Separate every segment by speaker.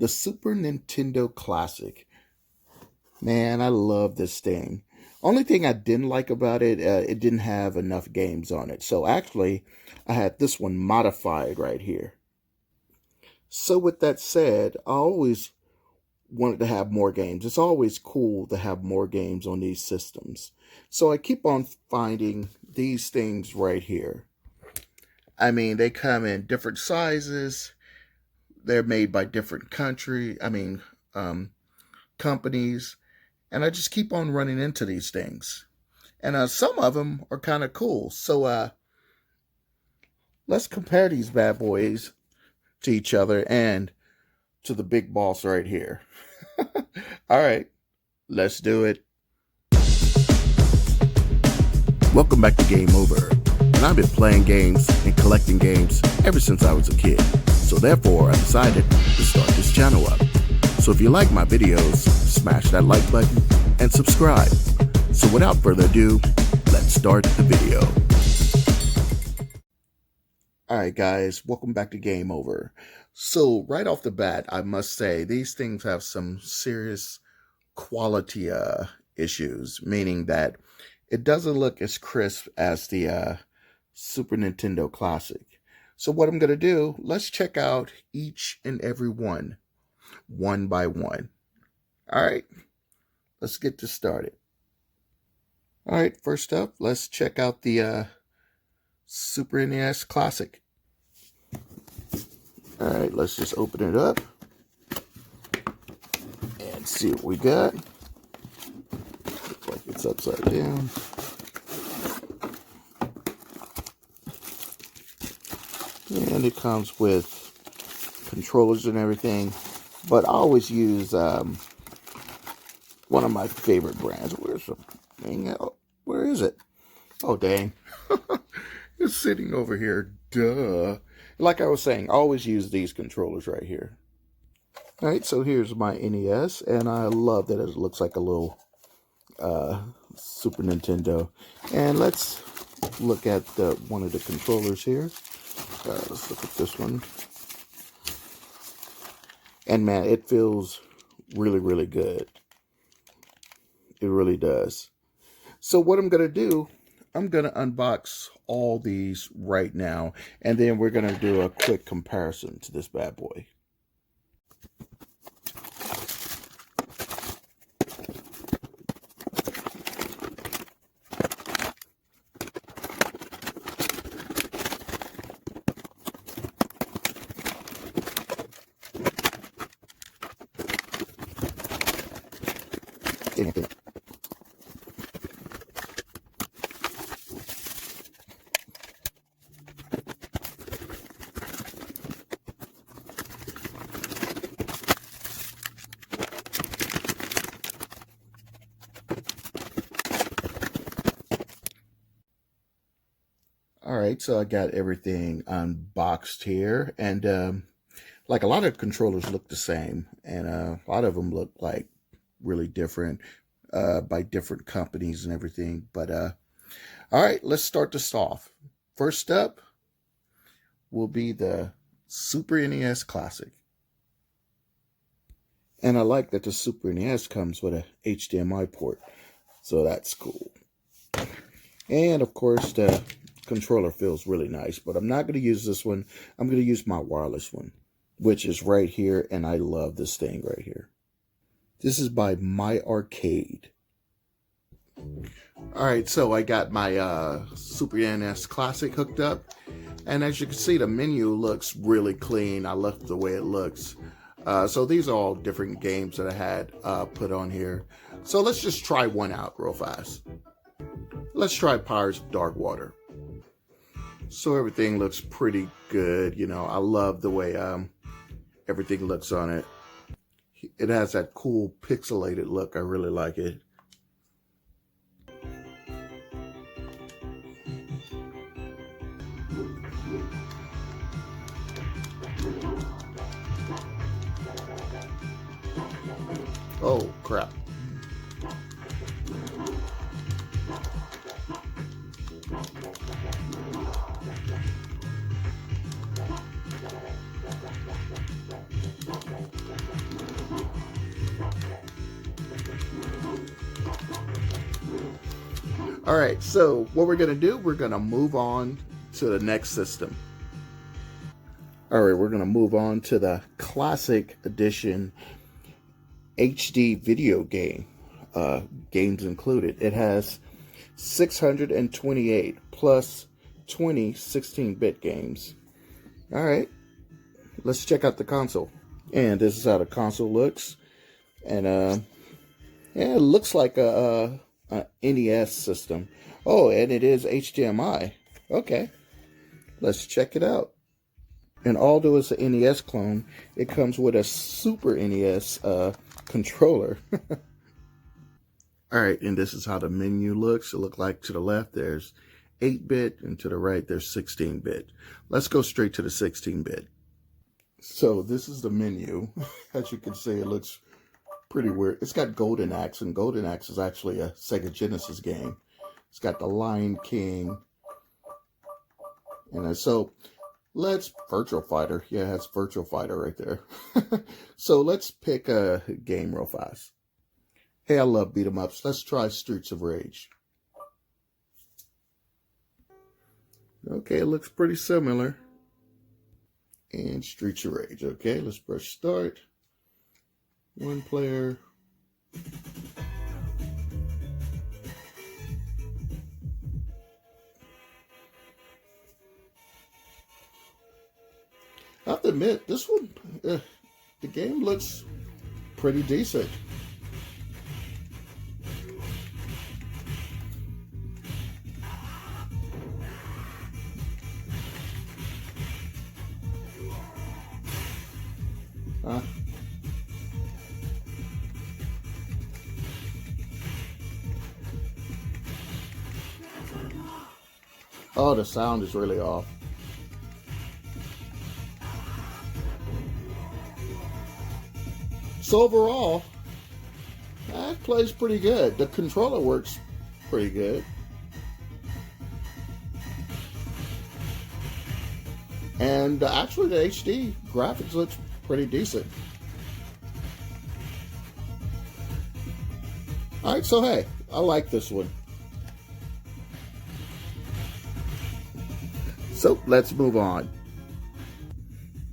Speaker 1: The Super Nintendo Classic. Man, I love this thing. Only thing I didn't like about it, it didn't have enough games on it. So actually, I had this one modified right here. So with that said, I always wanted to have more games. It's always cool to have more games on these systems. So I keep on finding these things right here. I mean, they come in different sizes. They're made by different companies. And I just keep on running into these things. And some of them are kind of cool. So let's compare these bad boys to each other and to the big boss right here. All right, let's do it. Welcome back to Game Over. And I've been playing games and collecting games ever since I was a kid. So therefore, I decided to start this channel up. So if you like my videos, smash that like button and subscribe. So without further ado, let's start the video. Alright guys, welcome back to Game Over. So right off the bat, I must say, these things have some serious quality issues, meaning that it doesn't look as crisp as the Super Nintendo Classic. So what I'm going to do, let's check out each and every one by one. Alright, let's get this started. Alright, first up, let's check out the Super NES Classic. Alright, let's just open it up and see what we got. Looks like it's upside down. And it comes with controllers and everything. But I always use one of my favorite brands. Where is it? Oh, dang. It's sitting over here. Duh. Like I was saying, I always use these controllers right here. Alright, so here's my NES. And I love that it looks like a little Super Nintendo. And let's look at one of the controllers here. Let's look at this one. And man, it feels really, really good. It really does. So what I'm going to do, I'm going to unbox all these right now. And then we're going to do a quick comparison to this bad boy. All right, so I got everything unboxed here, and like a lot of controllers look the same, and a lot of them look like really different by different companies and everything. But all right, let's start this off. First up will be the Super NES Classic. And I like that the Super NES comes with a HDMI port, so that's cool. And of course, the controller feels really nice, but I'm not going to use this one. I'm going to use my wireless one, which is right here, and I love this thing right here. This is by My Arcade. Alright, so I got my Super NES Classic hooked up, and as you can see, the menu looks really clean. I love the way it looks. So these are all different games that I had put on here. So let's just try one out real fast. Let's try Pirates of Dark Water. So everything looks pretty good. You know, I love the way everything looks on it. It has that cool pixelated look. I really like it. Oh, crap. All right, so what we're gonna do, we're gonna move on to the next system. All right, we're gonna move on to the Classic Edition HD video game, games included. It has 628 plus 20 16-bit games. All right, let's check out the console. And this is how the console looks. And yeah, it looks like a NES system. Oh, and it is HDMI. Okay, let's check it out. And although it's an NES clone, it comes with a Super NES controller. All right, and this is how the menu looks. It looks like to the left there's 8-bit, and to the right there's 16-bit. Let's go straight to the 16-bit. So this is the menu. As you can see, it looks pretty weird. It's got Golden Axe, and Golden Axe is actually a Sega Genesis game. It's got the Lion King. And so let's Virtual Fighter. Yeah, that's Virtual Fighter right there. So let's pick a game real fast. Hey, I love beat 'em ups. Let's try Streets of Rage. Okay, it looks pretty similar. And Streets of Rage. Okay, let's press start. One player. I have to admit, this one, the game looks pretty decent. Oh, the sound is really off. So overall, that plays pretty good. The controller works pretty good. And actually the HD graphics looks pretty decent. Alright, so hey, I like this one. So let's move on.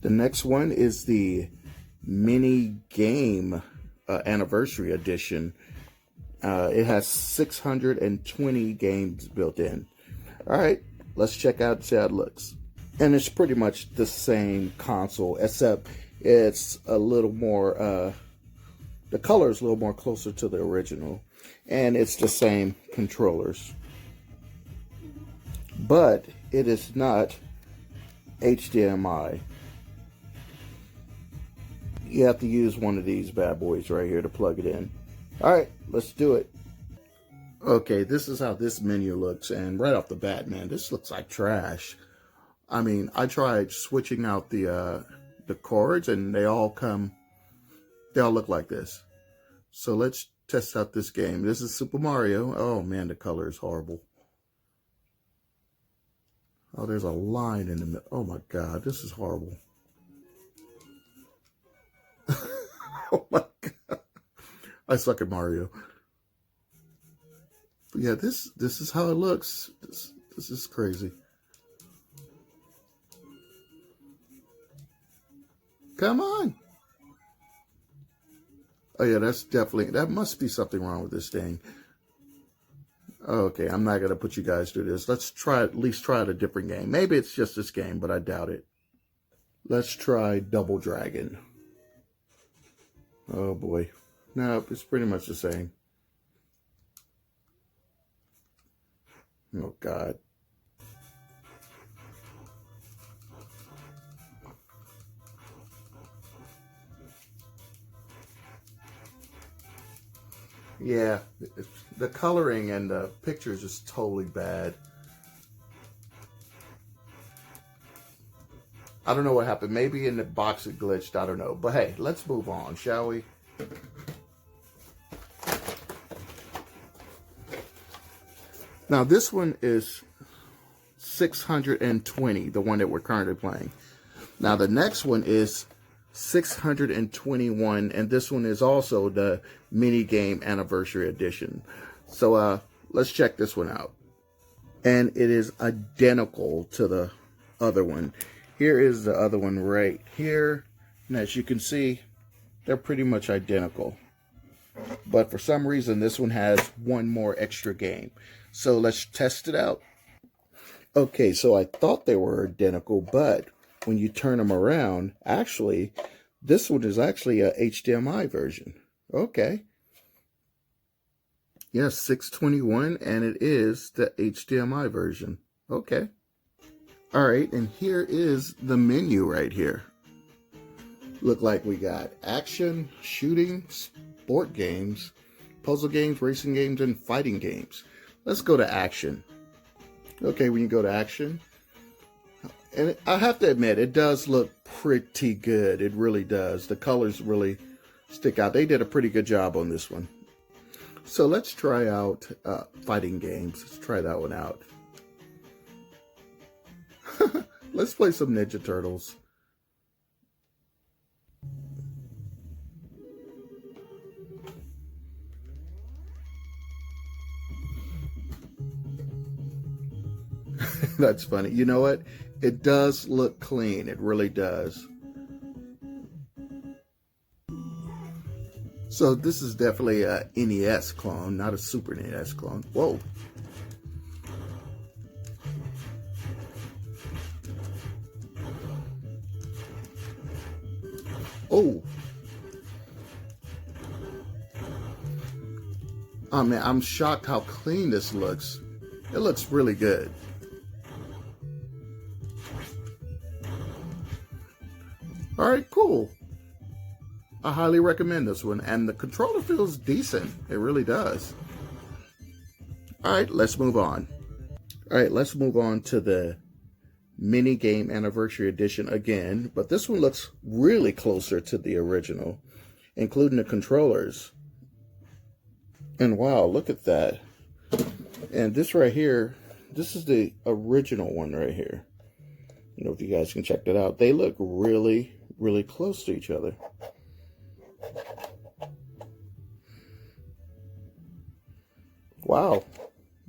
Speaker 1: The next one is the Mini Game Anniversary Edition. It has 620 games built in. All right, let's check out see how it looks. And it's pretty much the same console, except it's a little more, the color is a little more closer to the original. And it's the same controllers. But it is not HDMI. You have to use one of these bad boys right here to plug it in. All right, let's do it. Okay, this is how this menu looks. And right off the bat, man, this looks like trash. I mean, I tried switching out the cords and they all look like this. So let's test out this game. This is Super Mario. Oh man, the color is horrible. Oh, there's a line in the middle. Oh my God, this is horrible. Oh my God. I suck at Mario. But yeah, this is how it looks. This is crazy. Come on. Oh yeah, that must be something wrong with this thing. Okay, I'm not going to put you guys through this. Let's at least try a different game. Maybe it's just this game, but I doubt it. Let's try Double Dragon. Oh boy. No, it's pretty much the same. Oh God. Yeah, the coloring and the pictures is totally bad. I don't know what happened. Maybe in the box it glitched. I don't know. But hey, let's move on, shall we? Now this one is 620, the one that we're currently playing. Now the next one is 621, and this one is also the mini game anniversary edition. So let's check this one out. And it is identical to the other one. Here is the other one right here. And as you can see, they're pretty much identical. But for some reason, this one has one more extra game. So let's test it out. Okay, so I thought they were identical, but when you turn them around, actually, this one is actually a HDMI version. Okay. Yes, 621, and it is the HDMI version. Okay. All right, and here is the menu right here. Look like we got action, shooting, sport games, puzzle games, racing games, and fighting games. Let's go to action. Okay, when you go to action, and I have to admit, it does look pretty good. It really does. The colors really stick out. They did a pretty good job on this one. So let's try out fighting games. Let's try that one out. Let's play some Ninja Turtles. That's funny. You know what? It does look clean. It really does. So this is definitely a NES clone, not a Super NES clone. Whoa. Oh. Oh man, I'm shocked how clean this looks. It looks really good. All right, cool. I highly recommend this one, and the controller feels decent. It really does. All right, let's move on. All right, let's move on to the mini game anniversary edition again, but this one looks really closer to the original, including the controllers. And wow, look at that. And this right here, this is the original one right here. I don't know if you guys can check that out. They look really, really close to each other. Wow,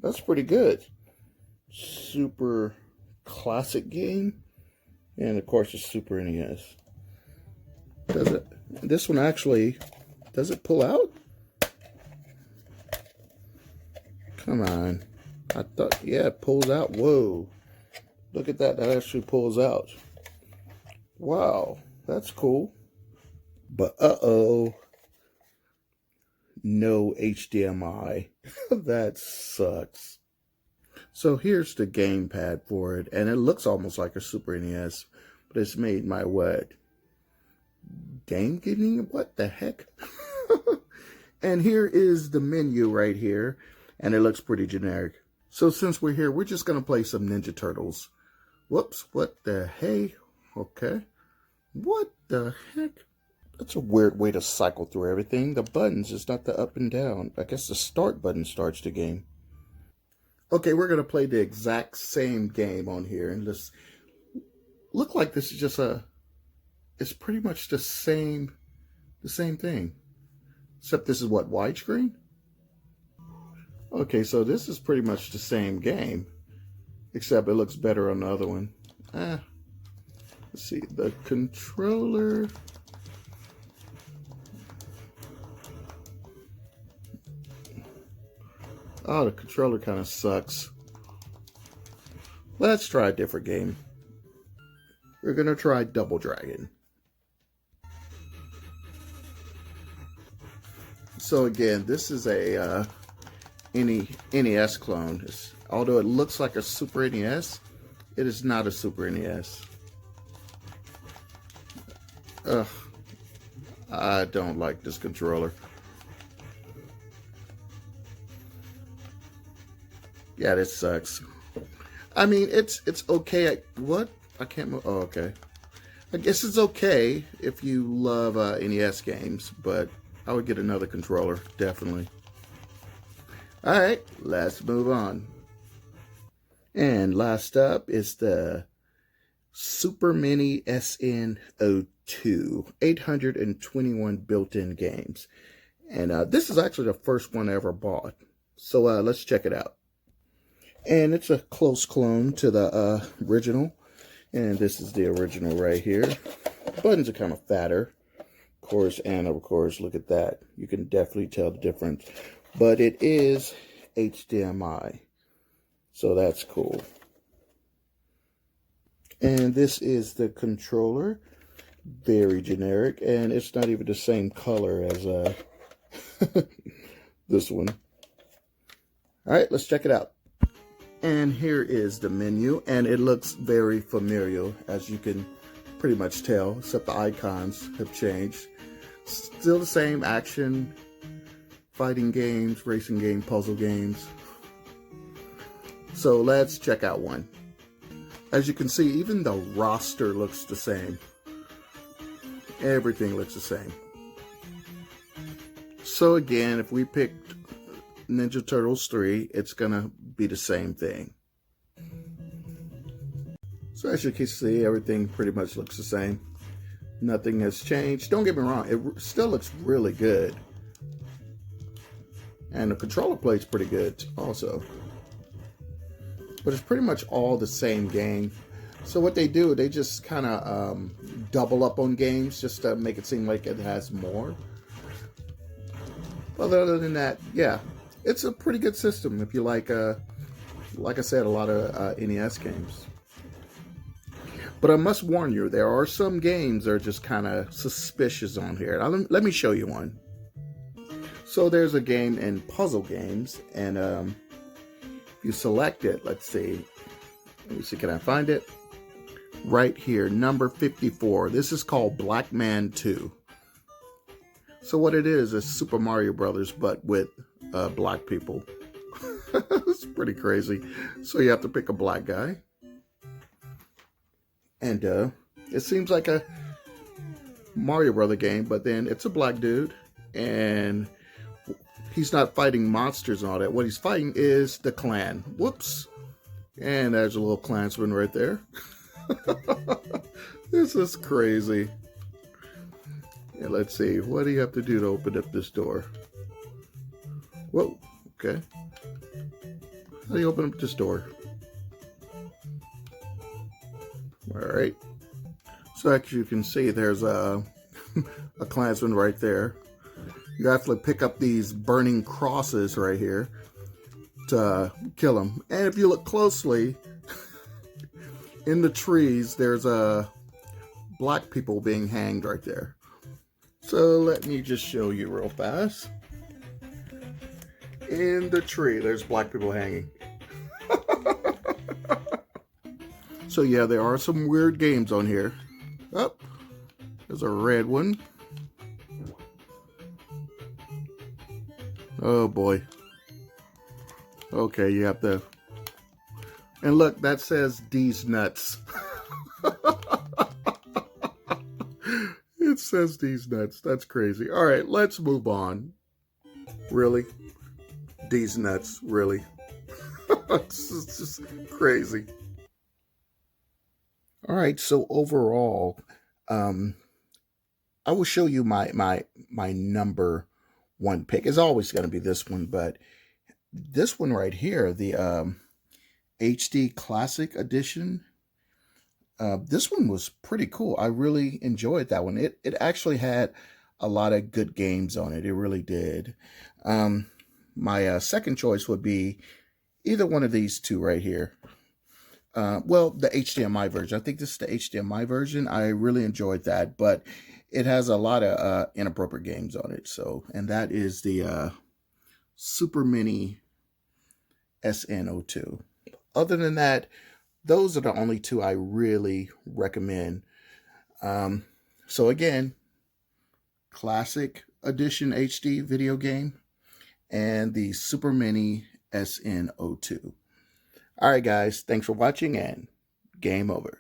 Speaker 1: that's pretty good. Super classic game, and of course it's Super NES. Does it? This one actually, does it pull out? Come on. I thought, yeah, it pulls out. Whoa. Look at that. That actually pulls out. Wow. That's cool. But uh-oh. No HDMI. That sucks. So here's the gamepad for it. And it looks almost like a Super NES. But it's made by what? Game Getting? What the heck? And here is the menu right here. And it looks pretty generic. So since we're here, we're just going to play some Ninja Turtles. Whoops, what the hey? Okay. What the heck? That's a weird way to cycle through everything. The buttons is not the up and down. I guess the start button starts the game. Okay, we're going to play the exact same game on here. And this look like this is just it's pretty much the same thing. Except this is what, widescreen? Okay, so this is pretty much the same game, except it looks better on the other one. Let's see, the controller. Oh, the controller kind of sucks. Let's try a different game. We're going to try Double Dragon. So again, this is a NES clone. Although it looks like a Super NES, it is not a Super NES. Ugh, I don't like this controller. Yeah, this sucks. I mean, it's okay. What? I can't move. Oh, okay. I guess it's okay if you love NES games, but I would get another controller, definitely. All right, let's move on. And last up is the Super Mini SN02. 821 built-in games. And this is actually the first one I ever bought. So let's check it out. And it's a close clone to the original. And this is the original right here. The buttons are kind of fatter, of course, and of course, look at that. You can definitely tell the difference. But it is HDMI. So that's cool. And this is the controller. Very generic. And it's not even the same color as this one. All right, let's check it out. And here is the menu, and it looks very familiar, as you can pretty much tell, except the icons have changed. Still the same action, fighting games, racing game, puzzle games. So let's check out one. As you can see, even the roster looks the same. Everything looks the same. So again, if we picked Ninja Turtles 3, it's gonna be the same thing. So as you can see, everything pretty much looks the same. Nothing has changed. Don't get me wrong, it still looks really good. And the controller plays pretty good also. But it's pretty much all the same game. So what they do, they just kind of double up on games just to make it seem like it has more. But other than that, yeah, it's a pretty good system if you like I said, a lot of NES games. But I must warn you, there are some games that are just kind of suspicious on here. Now, let me show you one. So there's a game in puzzle games, and if you select it, let me see, can I find it? Right here, number 54. This is called Black Man 2. So what it is Super Mario Brothers, but with black people. It's pretty crazy. So you have to pick a black guy. And it seems like a Mario Brother game, but then it's a black dude. And he's not fighting monsters and all that. What he's fighting is the clan. Whoops. And there's a little clansman right there. This is crazy. Yeah, let's see. What do you have to do to open up this door? Whoa. Okay. How do you open up this door? All right. So as you can see, there's a clansman right there. You have to pick up these burning crosses right here to kill him. And if you look closely, in the trees, there's black people being hanged right there. So let me just show you real fast. In the tree, there's black people hanging. So yeah, there are some weird games on here. Oh, there's a red one. Oh boy. Okay, you have to. And look, that says D's nuts. It says D's nuts. That's crazy. All right, let's move on. Really? D's nuts, really? It's just crazy. All right, so overall, I will show you my number one pick. It's always going to be this one, but this one right here, the HD Classic Edition, this one was pretty cool. I really enjoyed that one. It actually had a lot of good games on it. It really did. My second choice would be either one of these two right here. Well, the HDMI version. I think this is the HDMI version. I really enjoyed that, but it has a lot of inappropriate games on it. So, and that is the Super Mini SN02. Other than that, those are the only two I really recommend. So again, Classic Edition HD video game and the Super Mini SN02. All right, guys, thanks for watching and game over.